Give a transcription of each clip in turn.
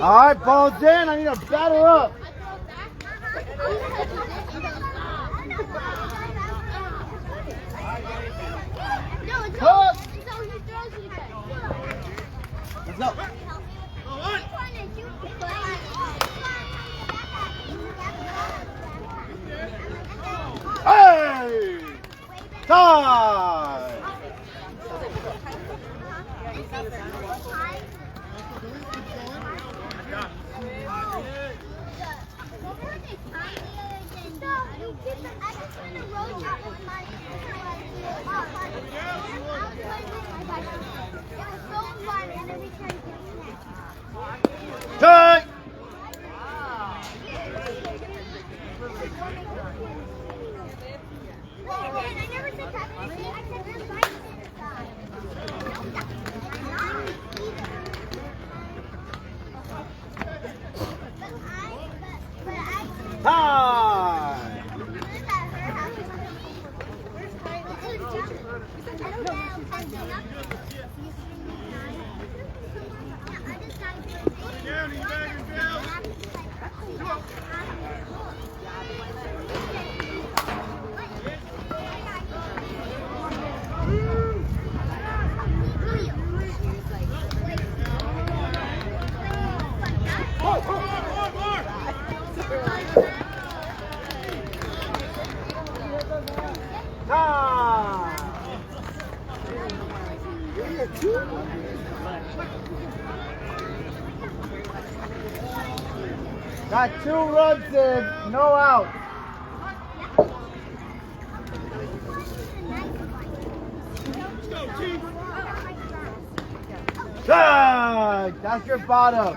All right, ball's in. I need to batter up. Hook. Let's go. Hey! Time! Time! Got 2 runs in, no out. Good! That's your bottom.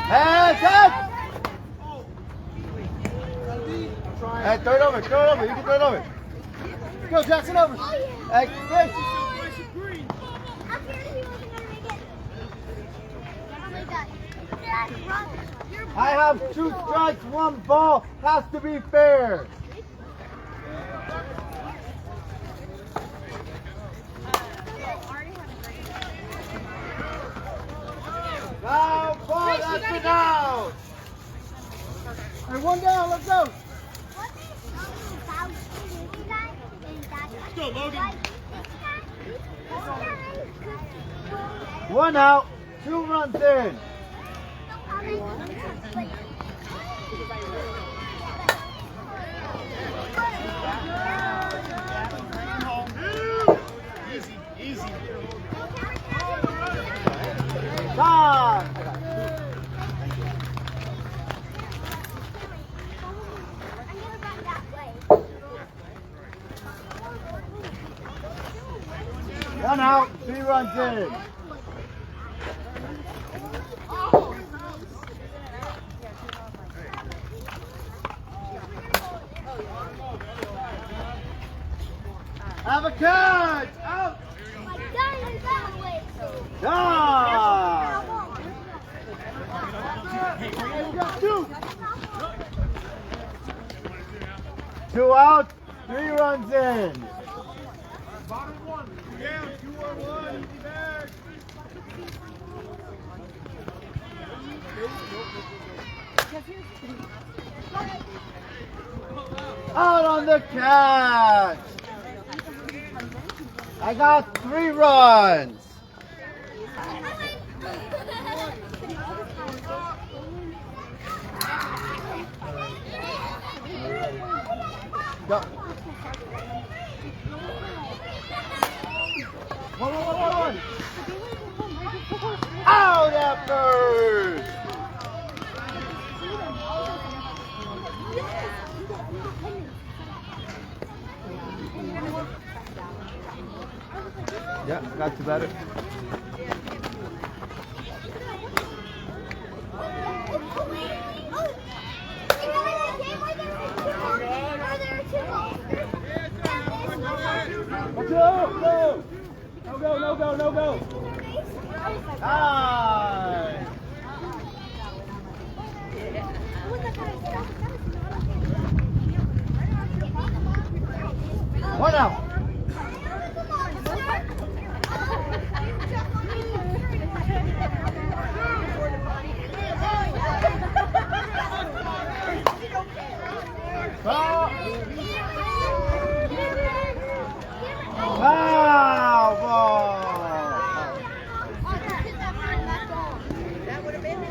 Head! Hey, throw it over, you can throw it over. Go, Jackson, over. Hey, Chris. I have 2 strikes, 1 ball. Has to be fair. Now, ball, that's it out. Hey, 1 down, let's go. Let's go, Logan. 1 out, 2 runs in. Easy, easy. Time. 1 out, 3 runs in. Have a catch! Out! Ah! Two out, 3 runs in. Bottom 1. Down, 2-1, easy back. Out on the catch! I got 3 runs. Go. One. Out at first. Yeah, got to better. No go. Nice. 1 out. Foul. Foul ball. That would have been the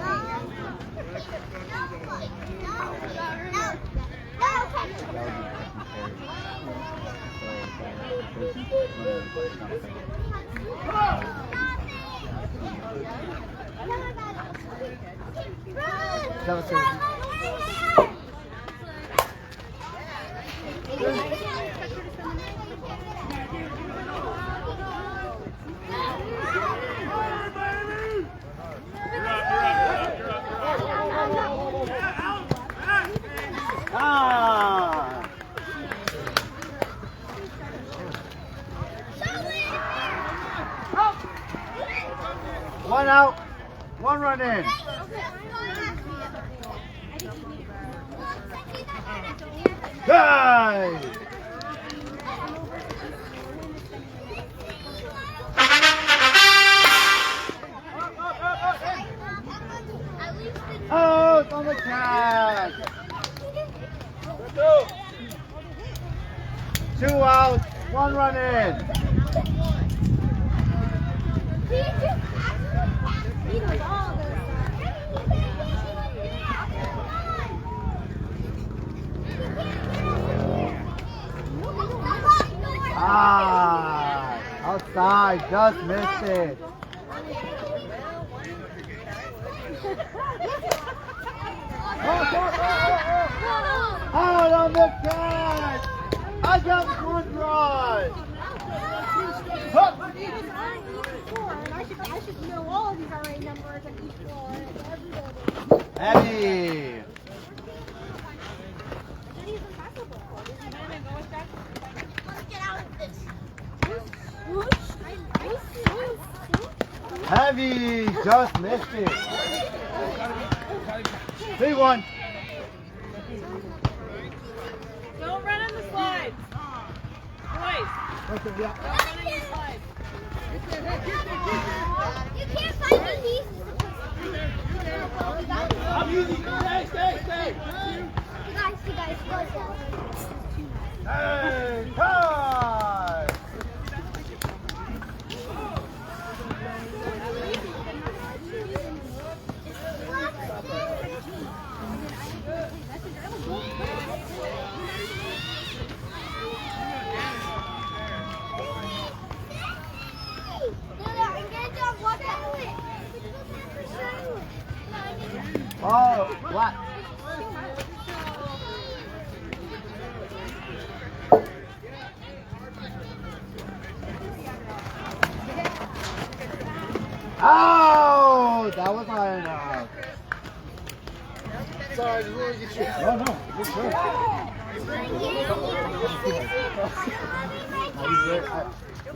One out, one run in. Guy! Oh, it's on the catch. 2 outs, 1 run in. Outside, just missed it. Out on the catch! I got 1 run! I should know all of these already numbers on each floor. Heavy! Heavy, just missed it. 3-1. Don't run on the slides. Boys. Okay, yeah. Don't run on the slides. You can't find the pieces. I'm using stay. You guys, go down. Hey, time! Oh, what? Oh, that was high enough. Sorry, I just want to get you. No, good shot.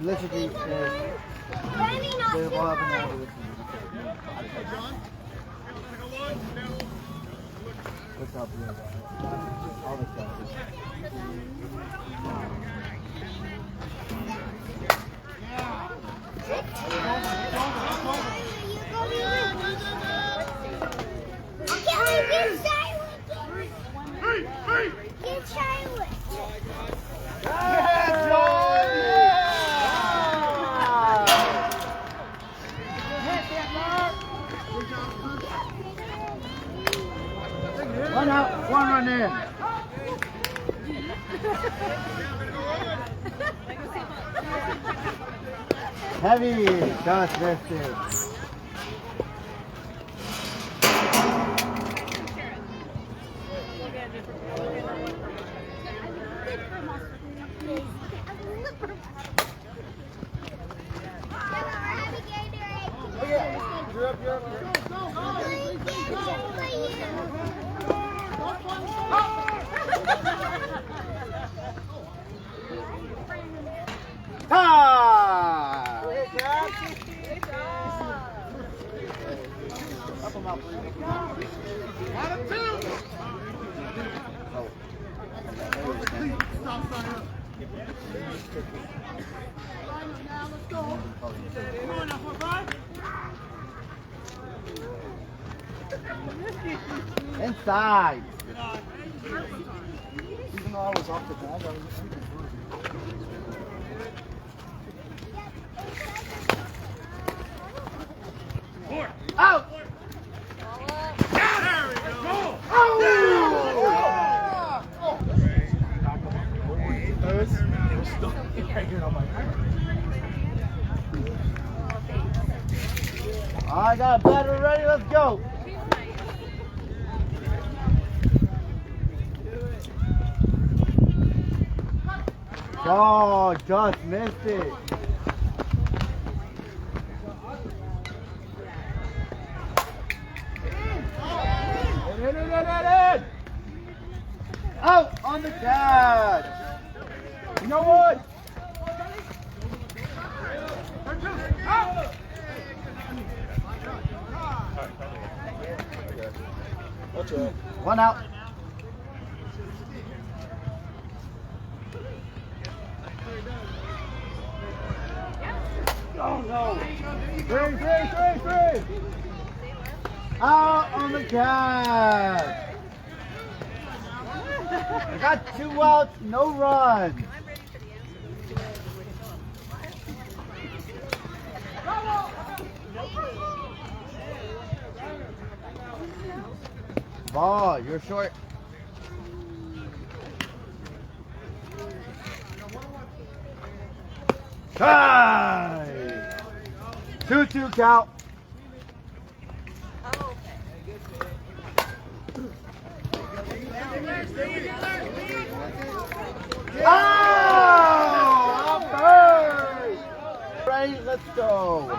Literally, they're all up and down with what's up, all the stuff. One out, 1 run in. Heavy, just missed it. Inside. know I was off the bag. Out! There we go. I got a batter ready, let's go. Oh, just missed it. In. Out on the catch. You know what? One out. Oh no. Three. Out on the catch. I got 2 outs, no runs. Ball, you're short. Tie! 2-2 count. Oh! I'm hurt! Right, let's go.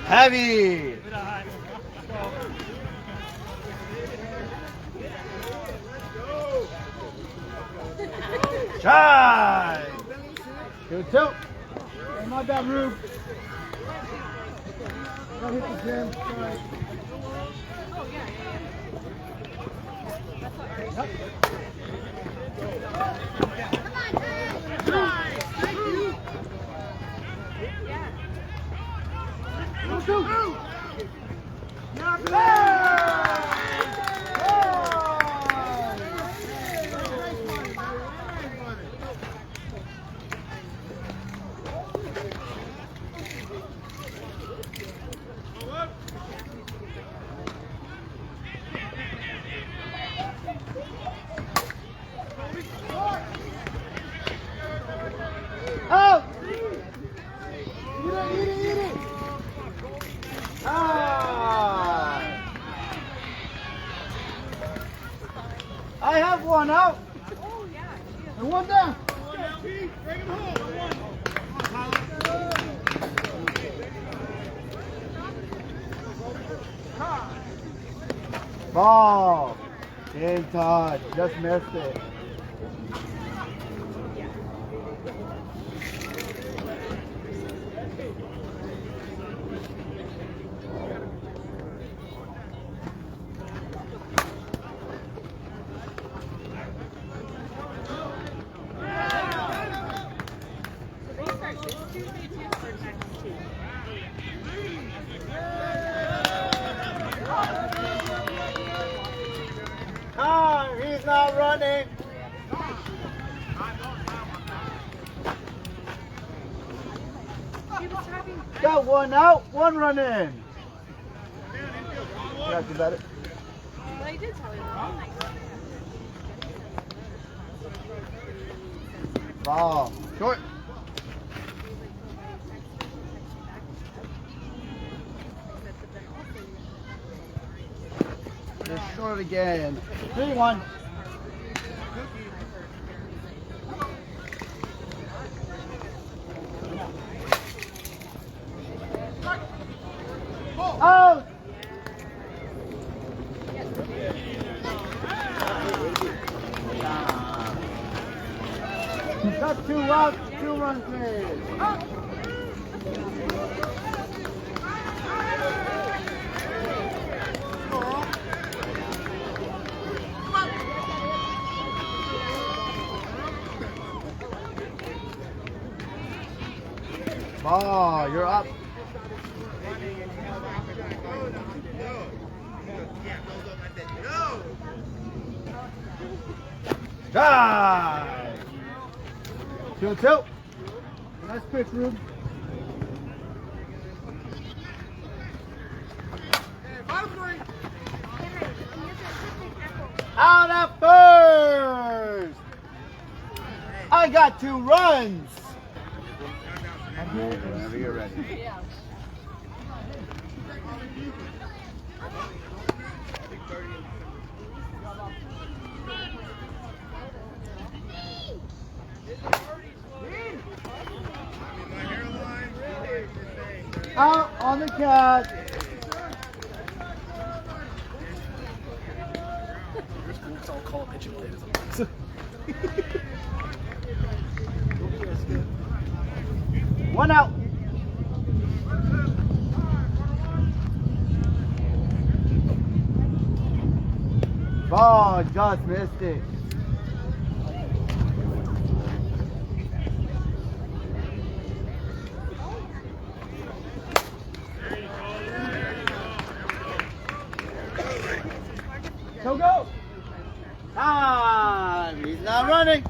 Heavy! Shine! 2-2. Hey, not that roof. Don't hit the gym. Sorry. Oh! Eat it! Ah! I have 1 out. And 1 down. Ball. In touch. Just missed it. He's not running. Got 1 out, 1 run in. Yeah, you bet it. Well, I did tell you. Ball. Short. They're short again. 3-1. Out! Got 2 outs, 2 runs made. Ball, you're up. Guy. 2-2. Nice pitch, Rube. Out at first. I got 2 runs. Whenever you're ready. Out on the catch. I'll call a pitch and play it. One out. Ball just missed it. Go. Time. He's not running.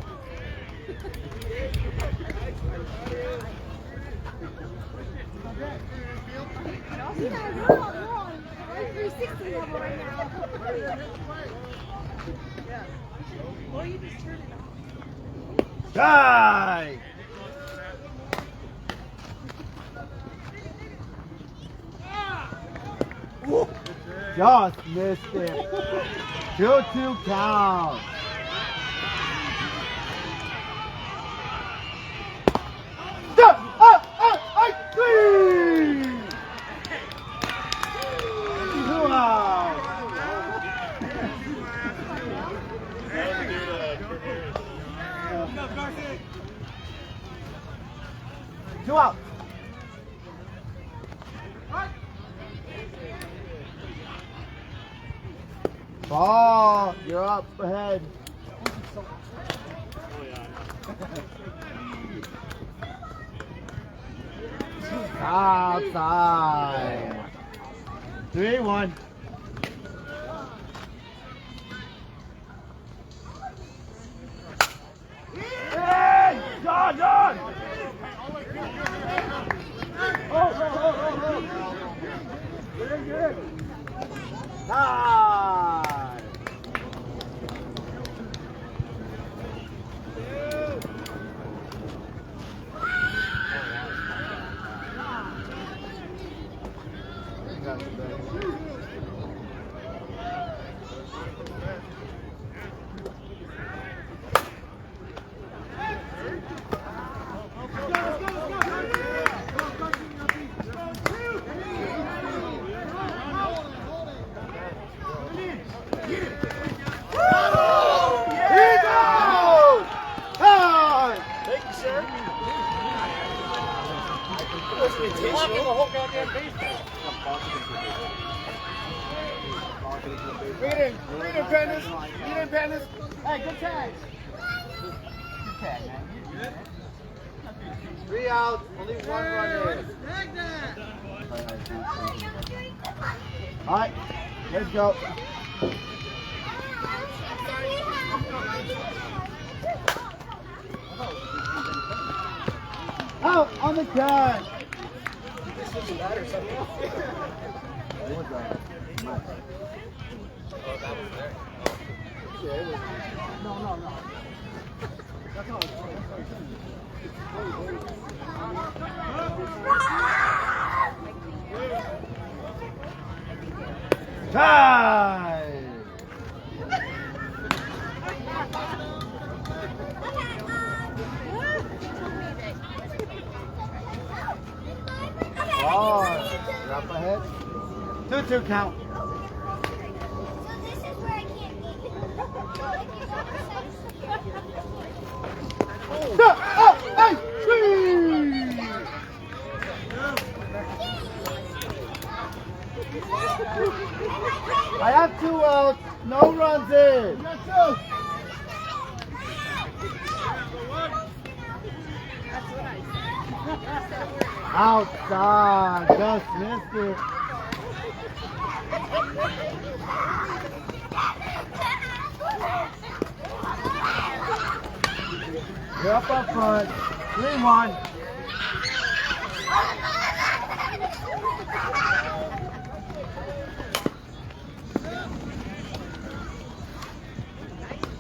You guys, we're on 360 level right now. Well, you just turned it off. Die. Just missed it. 2-2 count. Two out. Ball, you're up ahead. Outside. 3-1. Hey, John! Oh. Good. Time. Read it, Pandas. Hey, good tag. Good tag, man. 3 outs, only 1 run in. All right, let's go. Out on the catch. No. That's all. Time. Oh, you're up ahead. 2-2 count. I have 2 outs, no runs in. Outside, just missed it. You're up front. 3-1.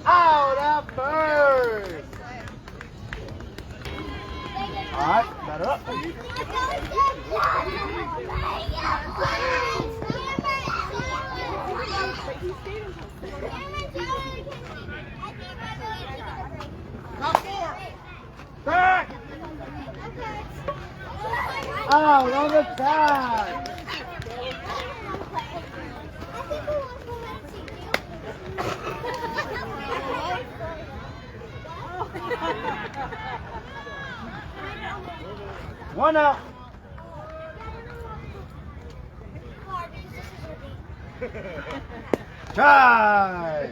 Out at first. All right, better up. Back! Out on the tag. One out. Try.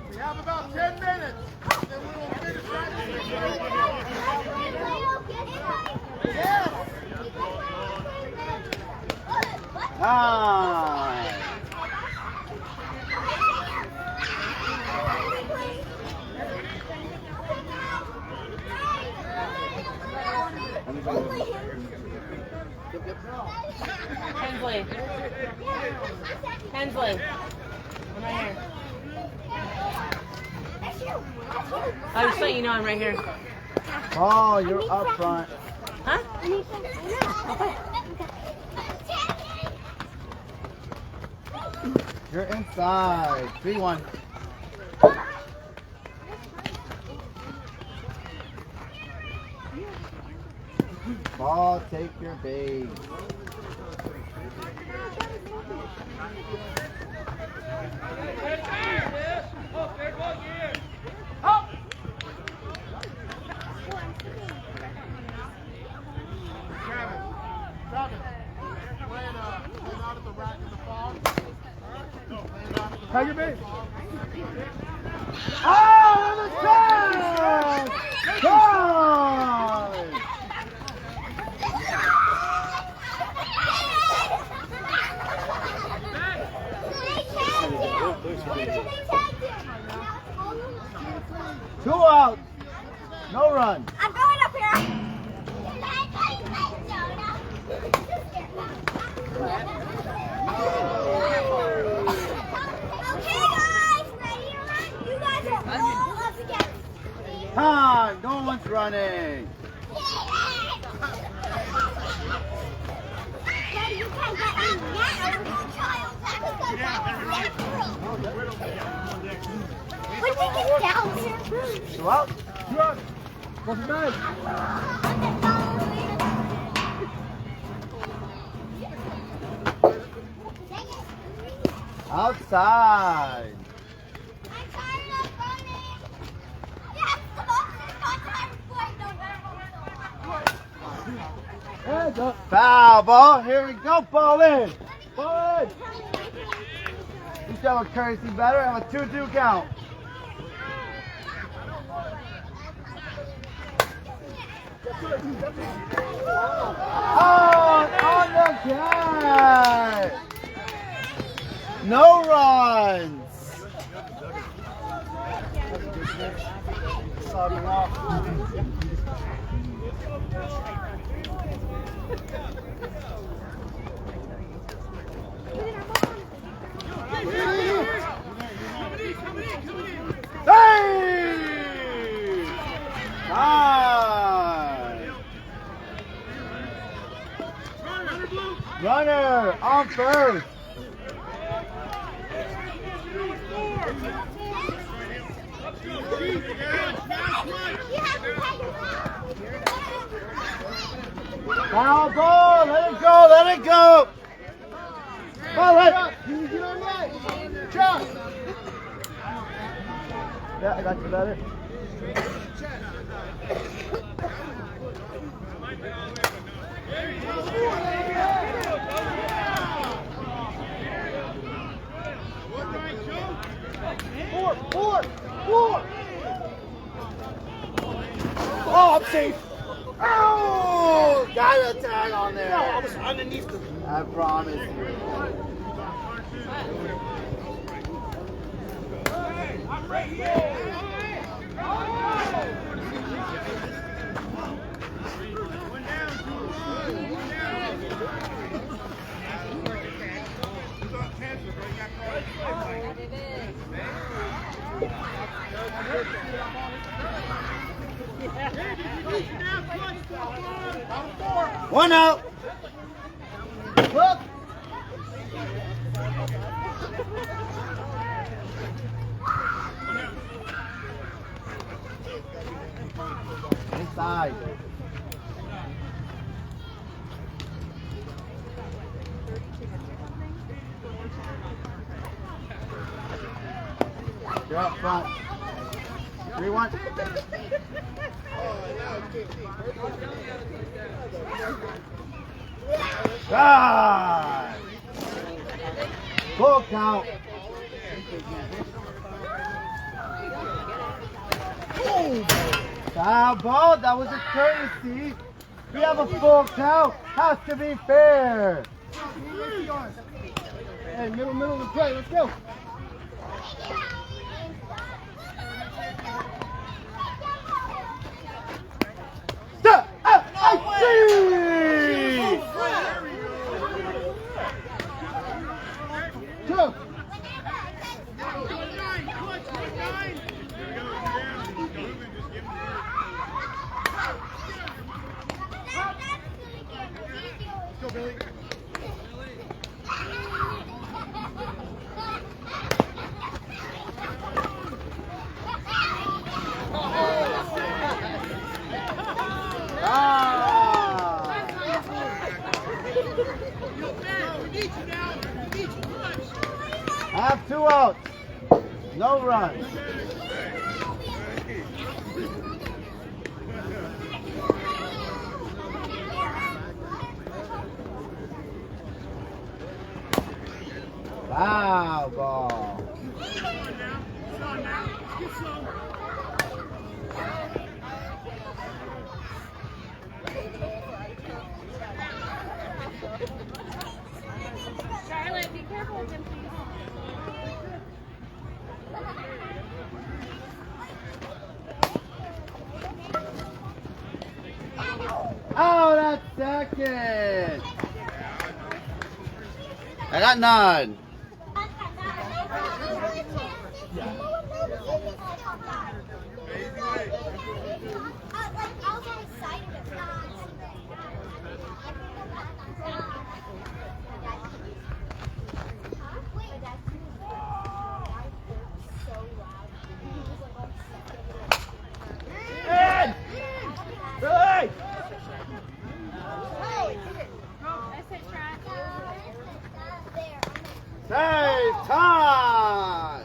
We have about 10 minutes. Then we will finish right Nice. Hensley. Hensley. I'm right here. Oh, just so you know I'm right here. Oh, you're up front. Huh? You're inside. 3-1. Ball, take your base. How you been? Oh, the tag! Goal! Two outs. No run. I'm going up here. Okay, guys, ready to run? You guys are all up against me. Time. No one's running. Daddy, you can't get on now. Child, when we get down here, Two out. Good. What's the name? Outside. I'm tired of running. Yes, the most fun time Hands up. Foul ball. Here we go. Ball in. Ball in. You show a courtesy better. Have a 2-2 count. Oh, on the catch. No runs. Starting off. Hey! Nice. Runner on first. Foul ball, let it go, let it go. Ball it. Get on right. Chuck. Yeah, I got you better. Four. Oh, I'm safe. Oh, got a tag on there. No, I was underneath the. I promise you. One out. Look. Inside. You're up front. 3-1. Ah! Full count. Foul ball. That was a courtesy. We have a full count. Has to be fair. Hey, middle of the play. Let's go. Stop! I see! Two. Go, Billy. I have 2 outs. No runs. Foul ball. Charlotte, be careful with him, please. Oh, that's second. I got none. Ed! Billy! Save time!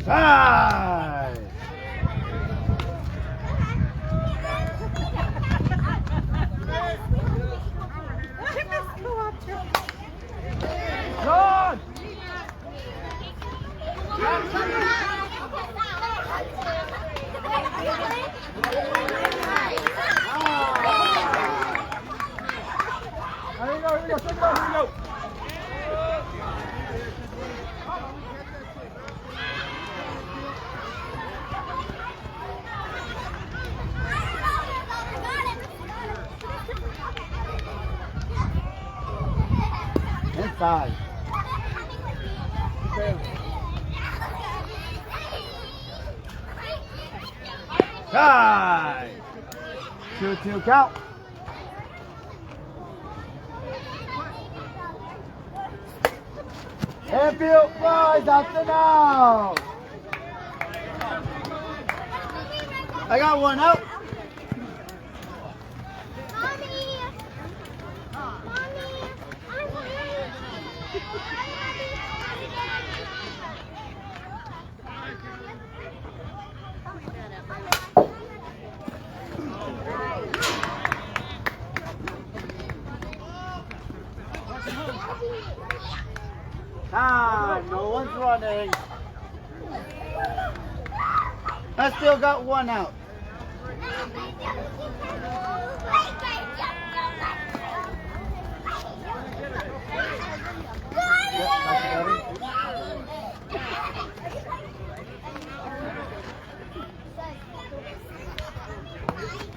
Time! John! Here we go, here we go. Inside. Tie. 2-2 count. Infield flies out the now. I got 1 out. Time. No one's running. I still got one out.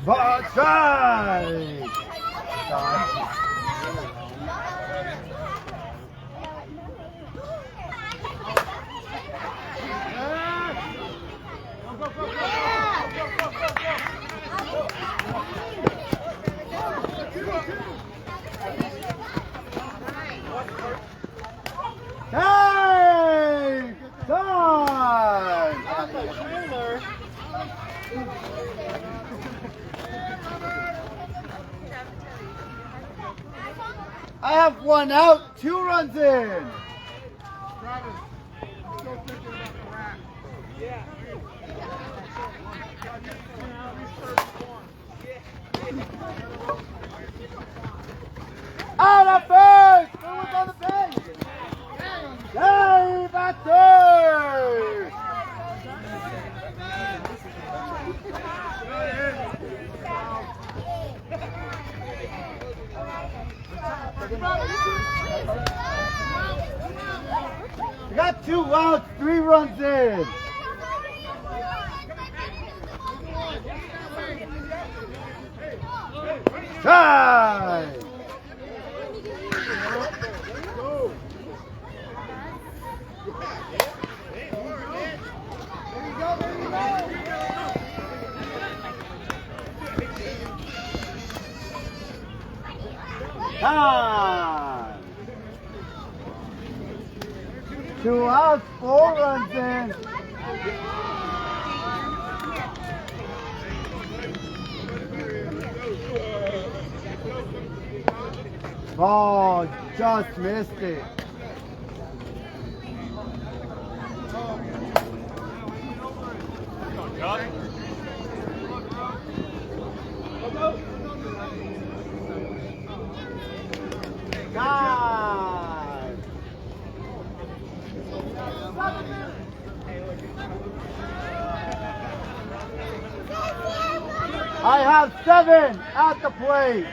But try. Hey! Time! I have one out, 2 runs in. Travis, still thinking about the rack. Yeah. Out of first! Who was on the base? Yay, back there! I got 2 outs, 3 runs in. Try! Time! 2 outs, 4 runs in. Oh, just missed it. Time! I have 7 at the plate.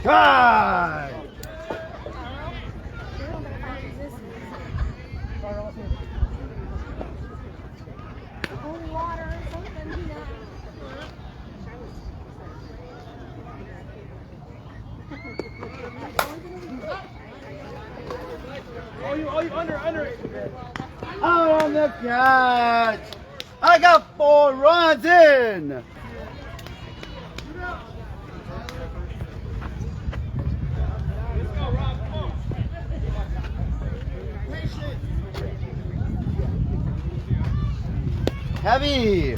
Time! Oh, you under it. Out on the catch. I got 4 runs in. Heavy.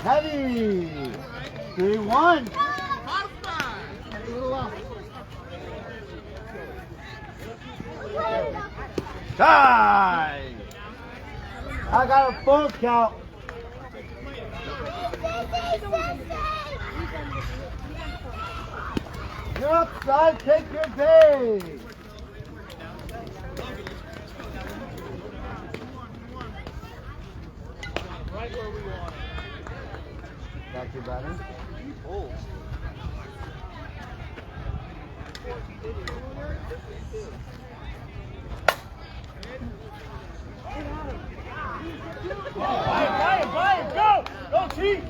Heavy. 3-1. Tie. I got a 4 count. You're upside, take your day. Right where we want it. Back to batter. Oh. Brian, go! Go, Chief!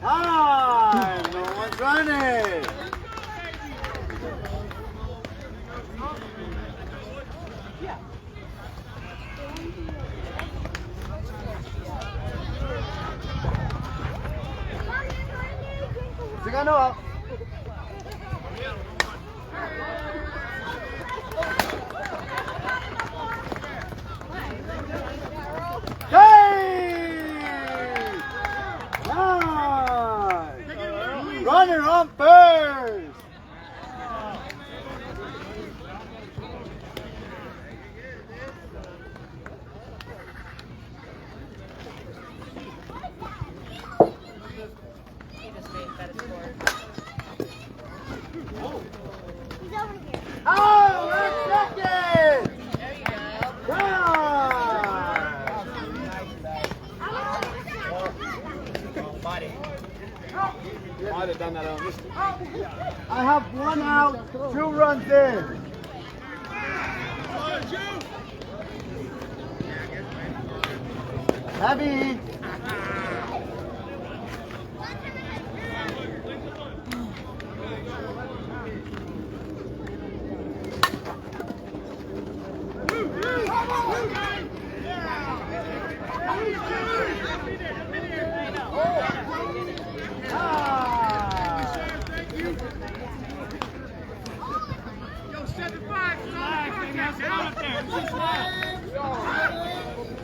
Time! No one's running. He's over here. Oh, that's second! There you go. Might have done that on this. I have 1 out, 2 runs in. Heavy.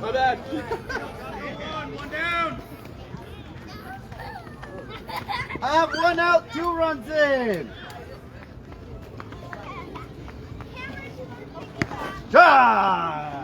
My bad. One down. I have 1 out, 2 runs in. Drive.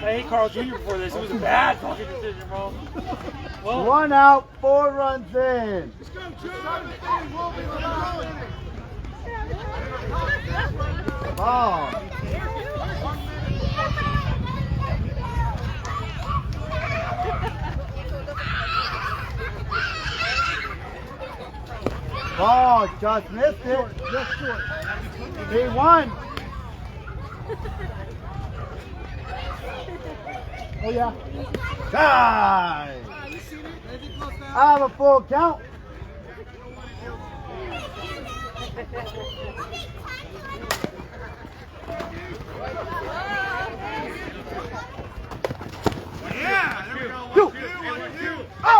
Hey, Carl Jr. before this. It was a bad fucking decision, bro. Well, 1 out, 4 runs in. Let's go, Joe. Ball. Ball, just missed it. Just short. He won. Oh yeah. Die. I have a full count. Yeah, there we go. Two. 1, 2, 1, 2. Oh!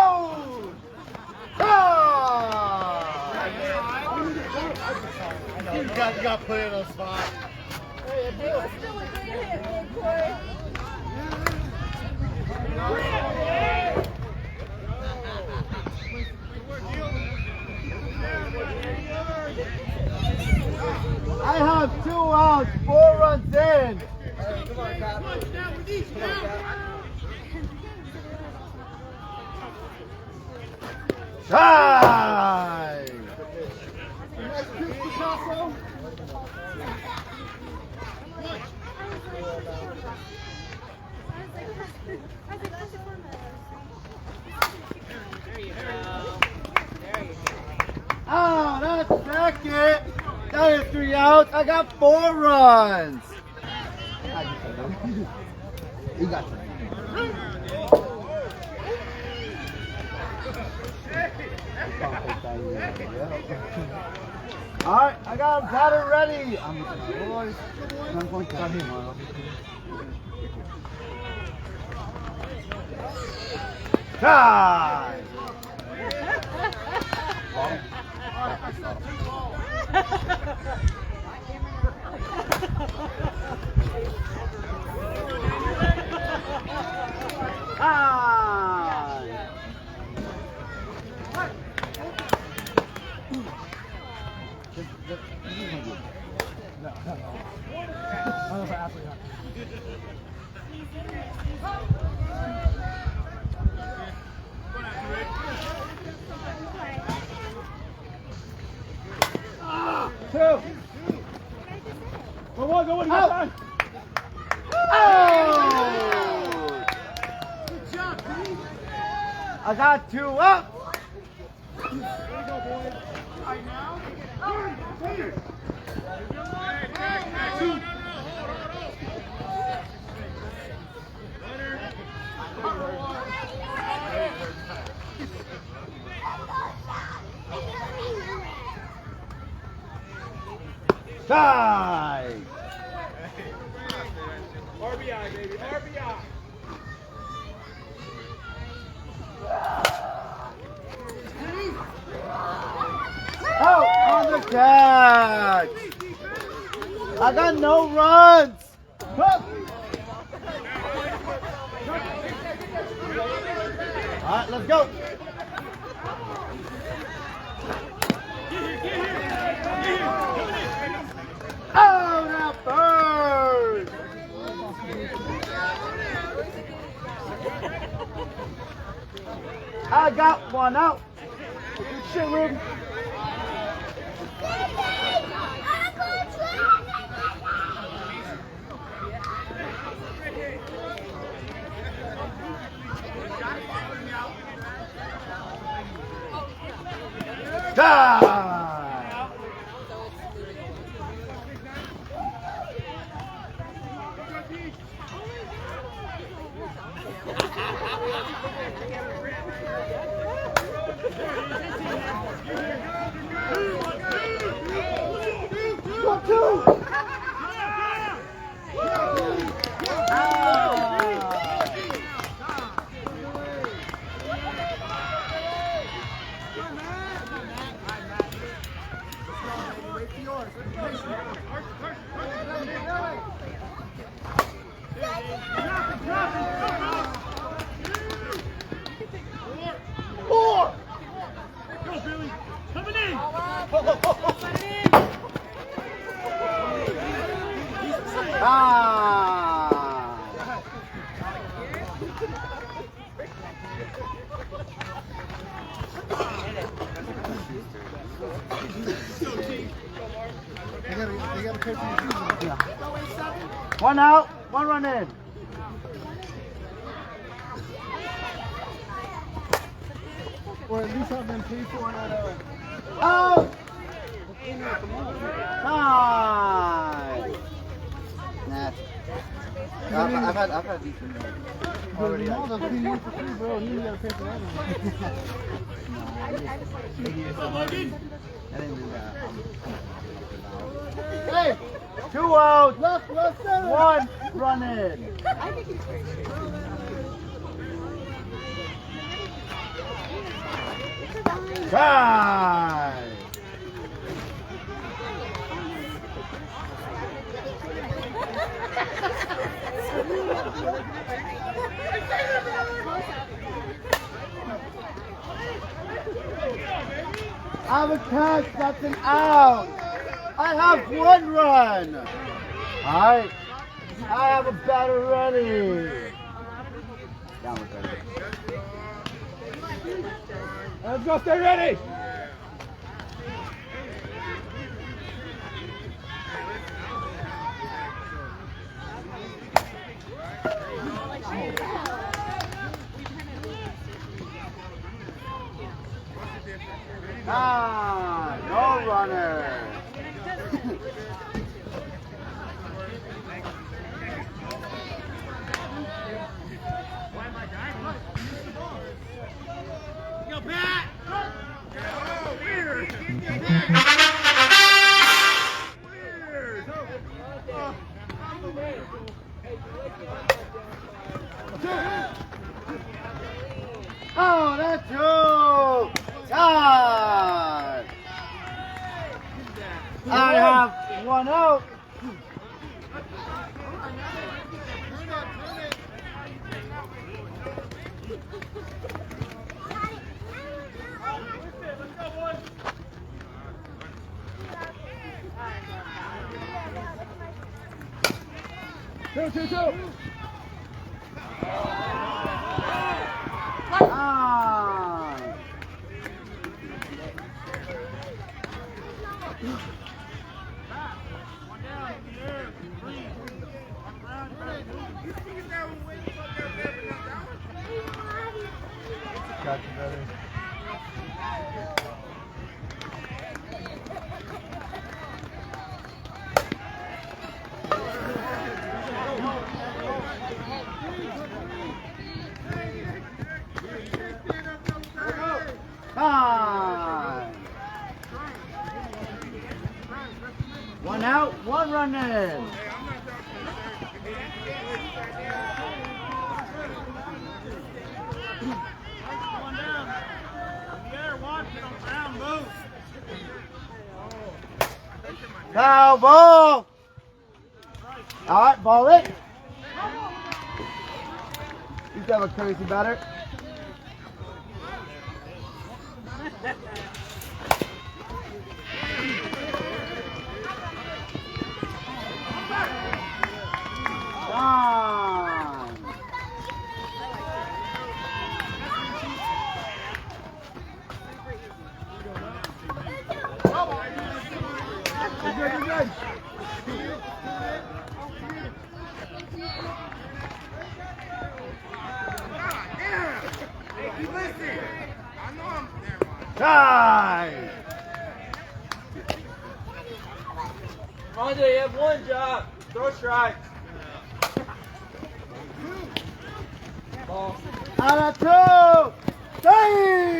You got put in a spot. It was still a good hit, Corey. I have 2 outs, 4 runs in. Tie! Oh, that's second. That is 3 outs. I got 4 runs. You got all right, I got a batter ready. I'm with my boys. I'm going to cut him off. Tie! Two. go on, you got time. Oh! I got 2 up. Tie. RBI, baby. RBI. Out on the catch. I got no runs. Huh. All right, let's go. Oh, that bird! I got one out. Good shit, Ruben. Die! Go two! Four! Go, Billy. Coming in. Ah! One out, one run in. Or at least have them pay for it at a... Out! Nice! Nasty. I've had decent already. No, that's being used for free, bro. You gotta pay for that one. I didn't do that. Hey! 2 out! Left, center. 1 run in. Try! I have a catch, that's an out. I have 1 run. Alright. I have a batter ready. Down with ready. Let's go, stay ready. Ah, no runner. Go, Pat. Weird. Oh, that's true. Time. I have 1 out. Two. Ah. Got you, brother. Time. 1 out, 1 run in. One down. In the air, watch it on the ground, move. Foul ball. All right, ball it. You have a crazy batter. Time. You're good. Time. Andre, you have one job. Throw strikes. Ball. Out of two. Three.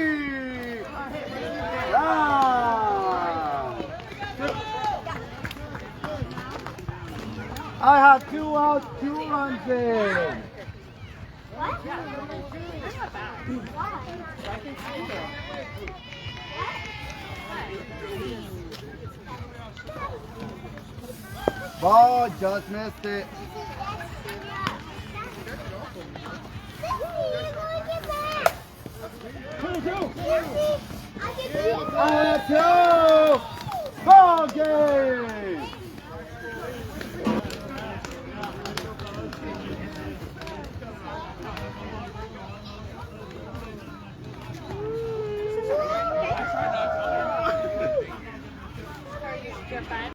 I have 2 outs, 2 runs in. Ball just missed it. Out of 2. Ball game. You're fine.